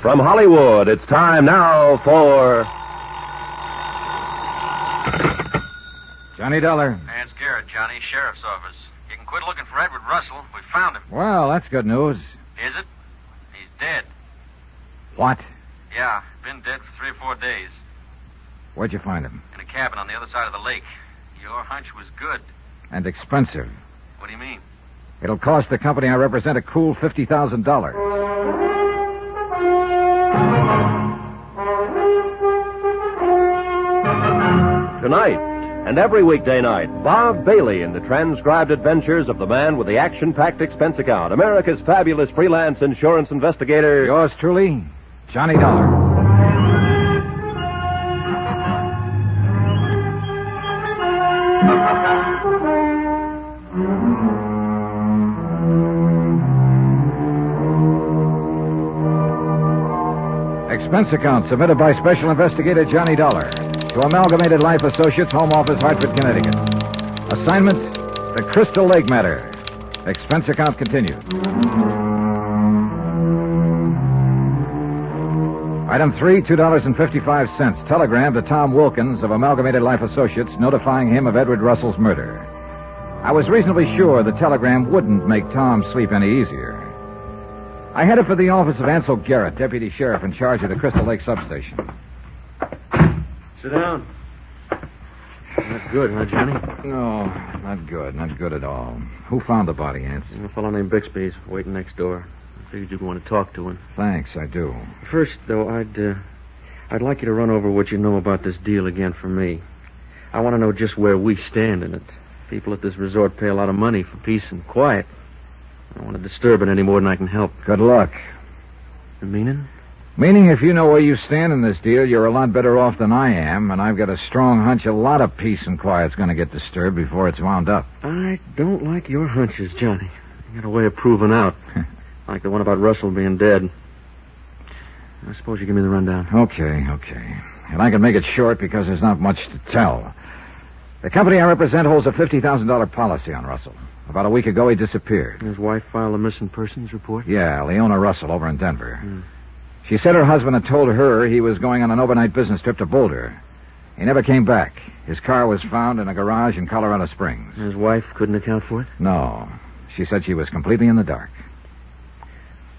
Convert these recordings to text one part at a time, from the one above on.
From Hollywood, it's time now for... Johnny Dollar. Hey, it's Garrett, Johnny, Sheriff's Office. You can quit looking for Edward Russell. We found him. Well, that's good news. Is it? He's dead. What? Yeah, been dead for 3 or 4 days. Where'd you find him? In a cabin on the other side of the lake. Your hunch was good. And expensive. What do you mean? It'll cost the company I represent a cool $50,000. Tonight, and every weekday night, Bob Bailey in the transcribed adventures of the man with the action-packed expense account, America's fabulous freelance insurance investigator. Yours truly, Johnny Dollar. Expense account submitted by Special Investigator Johnny Dollar to Amalgamated Life Associates, Home Office, Hartford, Connecticut. Assignment, the Crystal Lake matter. Expense account continued. Item 3, $2.55. Telegram to Tom Wilkins of Amalgamated Life Associates notifying him of Edward Russell's murder. I was reasonably sure the telegram wouldn't make Tom sleep any easier. I headed for the office of Ansel Garrett, Deputy Sheriff in charge of the Crystal Lake substation. Sit down. Not good, huh, Johnny? No, not good. Not good at all. Who found the body, Ants? A fellow named Bixby's waiting next door. I figured you'd want to talk to him. Thanks, I do. First, though, I'd like you to run over what you know about this deal again for me. I want to know just where we stand in it. People at this resort pay a lot of money for peace and quiet. I don't want to disturb it any more than I can help. Good luck. The meaning? Meaning if you know where you stand in this deal, you're a lot better off than I am, and I've got a strong hunch a lot of peace and quiet's going to get disturbed before it's wound up. I don't like your hunches, Johnny. You got a way of proving out. Like the one about Russell being dead. I suppose you give me the rundown. Okay. And I can make it short because there's not much to tell. The company I represent holds a $50,000 policy on Russell. About a week ago, he disappeared. His wife filed a missing persons report? Yeah, Leona Russell over in Denver. She said her husband had told her he was going on an overnight business trip to Boulder. He never came back. His car was found in a garage in Colorado Springs. His wife couldn't account for it? No. She said she was completely in the dark.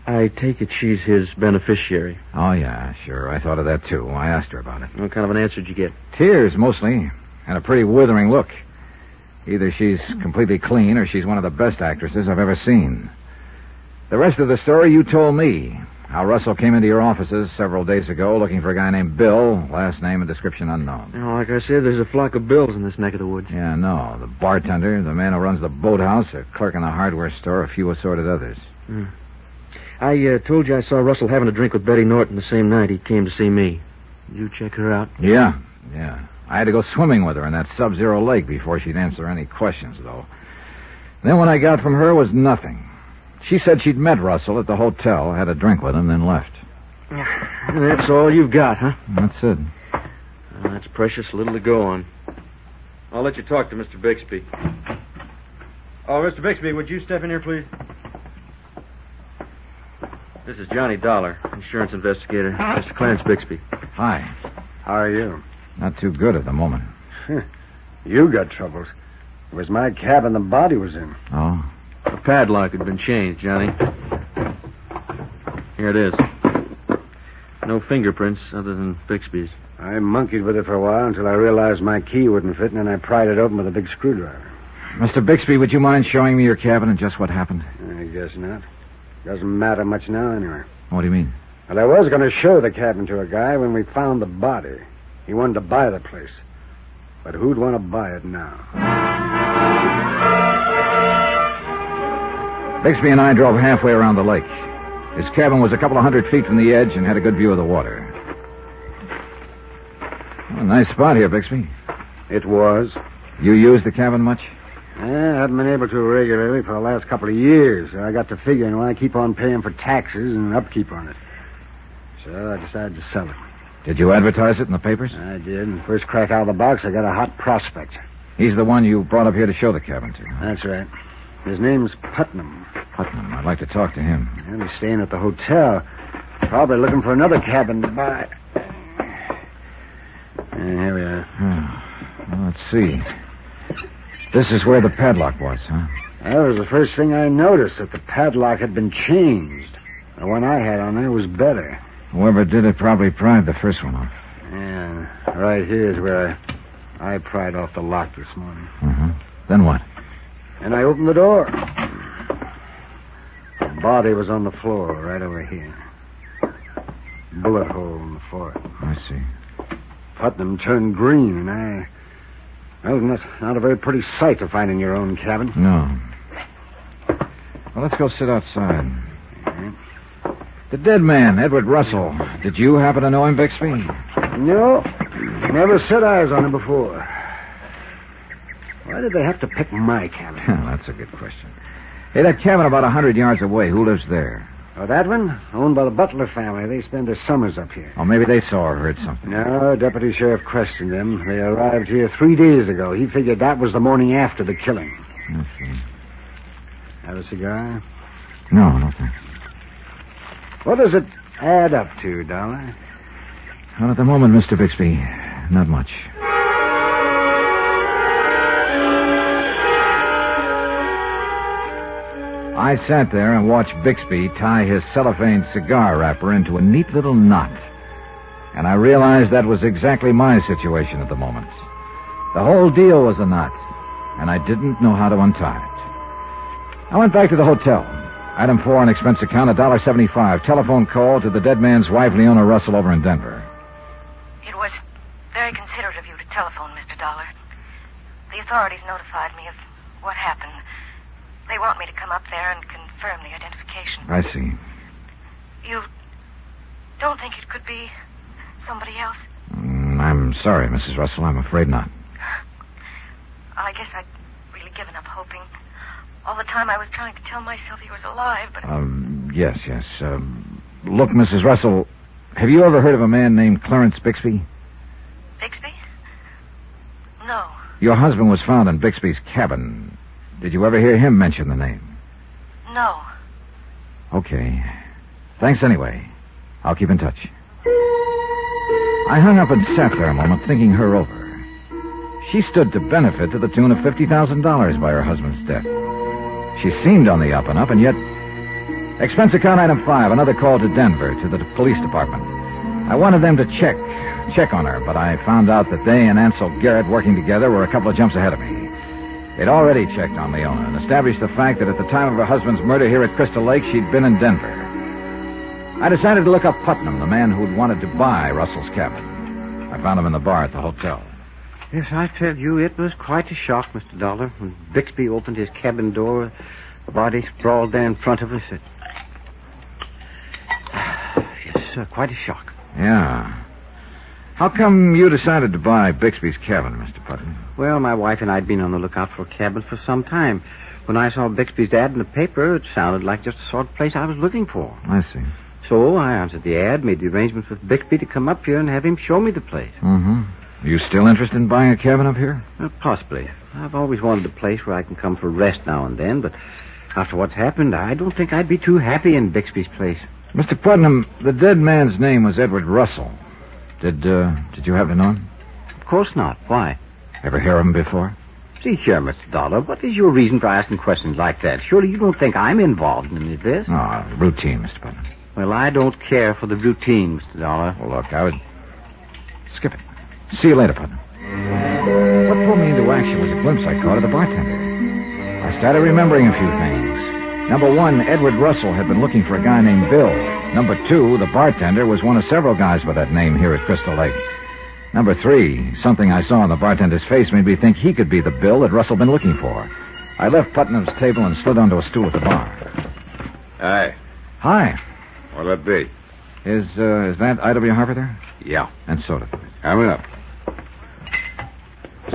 I take it she's his beneficiary. Oh, yeah, sure. I thought of that, too. I asked her about it. What kind of an answer did you get? Tears, mostly, and a pretty withering look. Either she's completely clean or she's one of the best actresses I've ever seen. The rest of the story you told me. How Russell came into your offices several days ago looking for a guy named Bill, last name and description unknown. You know, like I said, there's a flock of Bills in this neck of the woods. Yeah, no. The bartender, the man who runs the boathouse, a clerk in the hardware store, a few assorted others. I told you I saw Russell having a drink with Betty Norton the same night he came to see me. Did you check her out? Yeah. I had to go swimming with her in that sub-zero lake before she'd answer any questions, though. Then what I got from her was nothing. She said she'd met Russell at the hotel, had a drink with him, then left. That's all you've got, huh? That's it. That's precious little to go on. I'll let you talk to Mr. Bixby. Oh, Mr. Bixby, would you step in here, please? This is Johnny Dollar, insurance investigator. Mr. Clarence Bixby. Hi. How are you? Not too good at the moment. You got troubles. It was my cabin the body was in. Oh? The padlock had been changed, Johnny. Here it is. No fingerprints other than Bixby's. I monkeyed with it for a while until I realized my key wouldn't fit, and then I pried it open with a big screwdriver. Mr. Bixby, would you mind showing me your cabin and just what happened? I guess not. Doesn't matter much now, anyway. What do you mean? Well, I was going to show the cabin to a guy when we found the body. He wanted to buy the place. But who'd want to buy it now? Bixby and I drove halfway around the lake. His cabin was a couple of 100 feet from the edge and had a good view of the water. Well, a nice spot here, Bixby. It was. You use the cabin much? I haven't been able to regularly for the last couple of years. I got to figuring, I keep on paying for taxes and upkeep on it. So I decided to sell it. Did you advertise it in the papers? I did. And first crack out of the box, I got a hot prospect. He's the one you brought up here to show the cabin to. That's right. His name's Putnam. Putnam. I'd like to talk to him. And he's staying at the hotel. Probably looking for another cabin to buy. Here we are. Well, let's see. This is where the padlock was, huh? That was the first thing I noticed, that the padlock had been changed. The one I had on there was better. Whoever did it probably pried the first one off. Yeah, right here is where I pried off the lock this morning. Uh-huh. Then what? And I opened the door. The body was on the floor right over here. Bullet hole in the forehead. I see. Putnam turned green, and well, not a very pretty sight to find in your own cabin. No. Well, let's go sit outside. Mm-hmm. The dead man, Edward Russell. Did you happen to know him, Bixby? No, never set eyes on him before. Why did they have to pick my cabin? That's a good question. Hey, that cabin about 100 yards away, who lives there? Oh, that one? Owned by the Butler family. They spend their summers up here. Oh, maybe they saw or heard something. No, Deputy Sheriff questioned them. They arrived here 3 days ago. He figured that was the morning after the killing. I see. Have a cigar? No, thanks. What does it add up to, Dollar? Well, at the moment, Mr. Bixby, not much. I sat there and watched Bixby tie his cellophane cigar wrapper into a neat little knot. And I realized that was exactly my situation at the moment. The whole deal was a knot, and I didn't know how to untie it. I went back to the hotel. Item 4 on expense account, $1.75. Telephone call to the dead man's wife, Leona Russell, over in Denver. It was very considerate of you to telephone, Mr. Dollar. The authorities notified me of what happened. They want me to come up there and confirm the identification. I see. You don't think it could be somebody else? I'm sorry, Mrs. Russell. I'm afraid not. I guess I'd really given up hoping. All the time I was trying to tell myself he was alive, but... Yes. Look, Mrs. Russell, have you ever heard of a man named Clarence Bixby? Bixby? No. Your husband was found in Bixby's cabin. Did you ever hear him mention the name? No. Okay. Thanks anyway. I'll keep in touch. I hung up and sat there a moment, thinking her over. She stood to benefit to the tune of $50,000 by her husband's death. She seemed on the up and up, and yet... Expense account item 5, another call to Denver, to the police department. I wanted them to check on her, but I found out that they and Ansel Garrett, working together, were a couple of jumps ahead of me. They'd already checked on Leona and established the fact that at the time of her husband's murder here at Crystal Lake, she'd been in Denver. I decided to look up Putnam, the man who'd wanted to buy Russell's cabin. I found him in the bar at the hotel. Yes, I tell you, it was quite a shock, Mr. Dollar. When Bixby opened his cabin door, the body sprawled there in front of us. Yes, quite a shock. Yeah. How come you decided to buy Bixby's cabin, Mr. Putnam? Well, my wife and I had been on the lookout for a cabin for some time. When I saw Bixby's ad in the paper, it sounded like just the sort of place I was looking for. I see. So I answered the ad, made the arrangements with Bixby to come up here and have him show me the place. Mm-hmm. Are you still interested in buying a cabin up here? Possibly. I've always wanted a place where I can come for rest now and then, but after what's happened, I don't think I'd be too happy in Bixby's place. Mr. Putnam, the dead man's name was Edward Russell. Did you happen to know him? Of course not. Why? Ever hear of him before? See here, Mr. Dollar, what is your reason for asking questions like that? Surely you don't think I'm involved in any of this? No, routine, Mr. Putnam. Well, I don't care for the routine, Mr. Dollar. Well, look, I would... Skip it. See you later, Putnam. What pulled me into action was a glimpse I caught of the bartender. I started remembering a few things. Number 1, Edward Russell had been looking for a guy named Bill. Number 2, the bartender was one of several guys by that name here at Crystal Lake. Number 3, something I saw on the bartender's face made me think he could be the Bill that Russell been looking for. I left Putnam's table and slid onto a stool at the bar. Hi. Hi. What'll it be? Is that I.W. Harper there? Yeah. And soda. Coming up.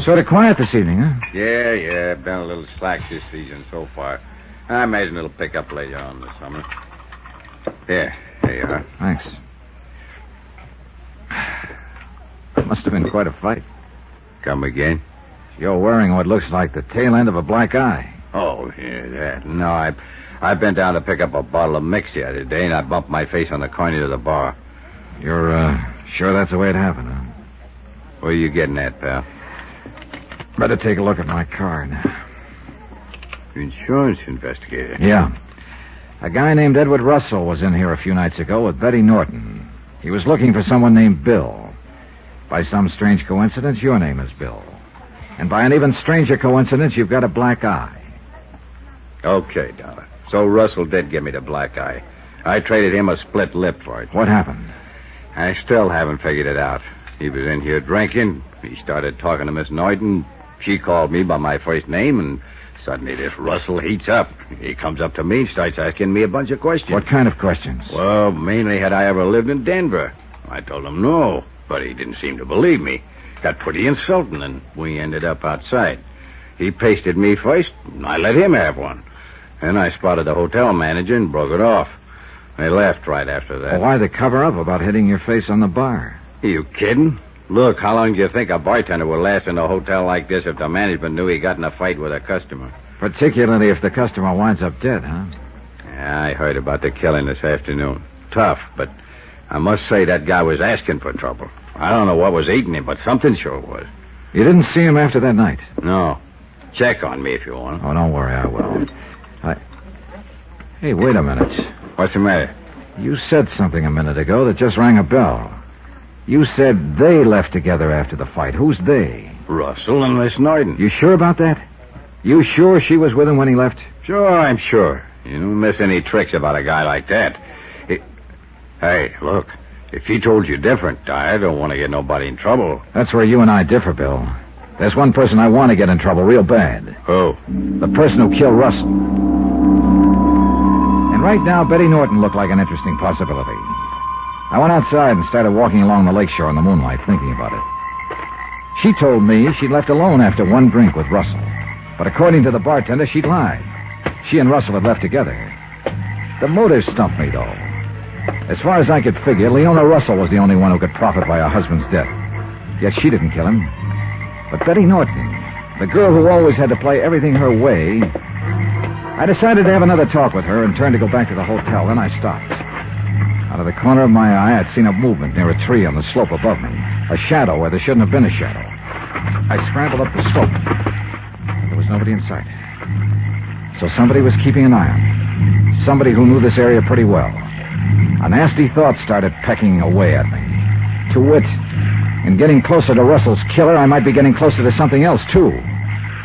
Sort of quiet this evening, huh? Yeah. Been a little slack this season so far. I imagine it'll pick up later on this summer. Here you are. Thanks. Must have been quite a fight. Come again? You're wearing what looks like the tail end of a black eye. Oh, yeah, that. No, I I bent down to pick up a bottle of mix the other day, and I bumped my face on the corner of the bar. You're, sure that's the way it happened, huh? Where are you getting at, pal? Better take a look at my car now. Insurance investigator. Yeah. A guy named Edward Russell was in here a few nights ago with Betty Norton. He was looking for someone named Bill. By some strange coincidence, your name is Bill. And by an even stranger coincidence, you've got a black eye. Okay, Dollar. So Russell did give me the black eye. I traded him a split lip for it. What happened? I still haven't figured it out. He was in here drinking. He started talking to Miss Norton. She called me by my first name, and suddenly this Russell heats up. He comes up to me and starts asking me a bunch of questions. What kind of questions? Well, mainly had I ever lived in Denver. I told him no, but he didn't seem to believe me. Got pretty insulting, and we ended up outside. He pasted me first, and I let him have one. Then I spotted the hotel manager and broke it off. They left right after that. Well, why the cover-up about hitting your face on the bar? Are you kidding? Look, how long do you think a bartender would last in a hotel like this if the management knew he got in a fight with a customer? Particularly if the customer winds up dead, huh? Yeah, I heard about the killing this afternoon. Tough, but I must say that guy was asking for trouble. I don't know what was eating him, but something sure was. You didn't see him after that night? No. Check on me if you want. Oh, don't worry, I will. Hey, wait a minute. What's the matter? You said something a minute ago that just rang a bell. You said they left together after the fight. Who's they? Russell and Miss Norton. You sure about that? You sure she was with him when he left? Sure, I'm sure. You don't miss any tricks about a guy like that. Hey, look. If he told you different, I don't want to get nobody in trouble. That's where you and I differ, Bill. There's one person I want to get in trouble real bad. Who? The person who killed Russell. And right now, Betty Norton looked like an interesting possibility. I went outside and started walking along the lakeshore in the moonlight, thinking about it. She told me she'd left alone after one drink with Russell. But according to the bartender, she'd lied. She and Russell had left together. The motive stumped me, though. As far as I could figure, Leona Russell was the only one who could profit by her husband's death. Yet she didn't kill him. But Betty Norton, the girl who always had to play everything her way... I decided to have another talk with her and turned to go back to the hotel. Then I stopped. Out of the corner of my eye, I'd seen a movement near a tree on the slope above me. A shadow where there shouldn't have been a shadow. I scrambled up the slope. But there was nobody in sight. So somebody was keeping an eye on me. Somebody who knew this area pretty well. A nasty thought started pecking away at me. To wit, in getting closer to Russell's killer, I might be getting closer to something else, too.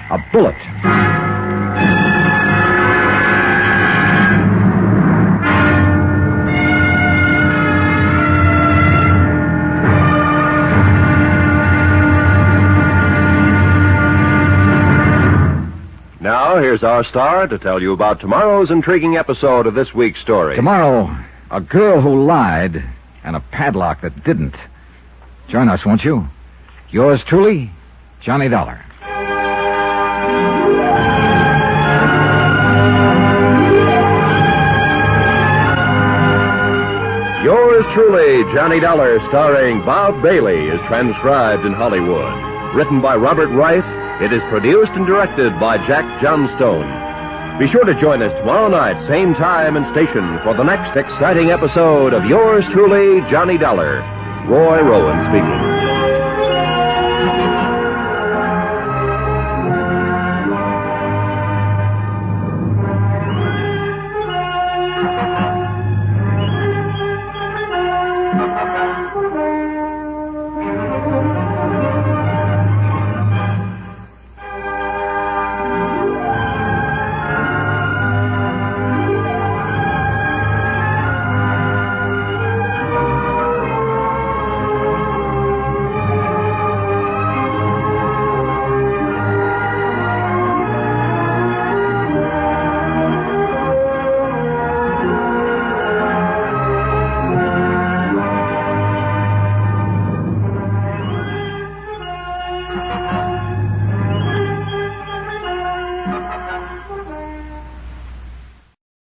A bullet. Now, here's our star to tell you about tomorrow's intriguing episode of this week's story. Tomorrow, a girl who lied and a padlock that didn't. Join us, won't you? Yours truly, Johnny Dollar. Yours truly, Johnny Dollar, starring Bob Bailey, is transcribed in Hollywood. Written by Robert Reif, it is produced and directed by Jack Johnstone. Be sure to join us tomorrow night, same time and station, for the next exciting episode of Yours truly, Johnny Dollar. Roy Rowan speaking.